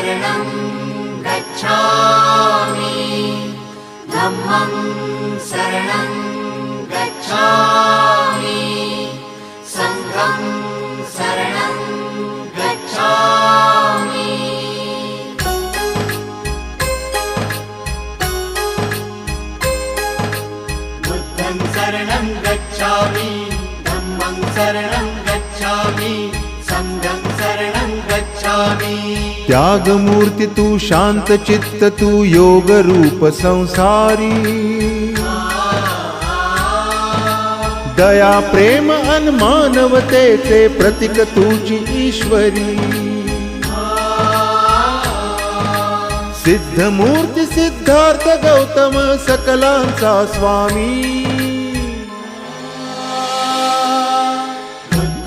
शरणं गच्छामि धम्मं शरणं गच्छामि संघं शरणं गच्छामि बुद्धं शरणं गच्छामि धम्मं शरणं गच्छामि संघं शरणं गच्छामि। त्याग मूर्ति तू शांत चित्त तू योग रूप संसारी दया प्रेम अन मानवतेचे प्रतीक तुझी ईश्वरी सिद्ध मूर्ती सिद्धार्थ गौतम सकलांचा स्वामी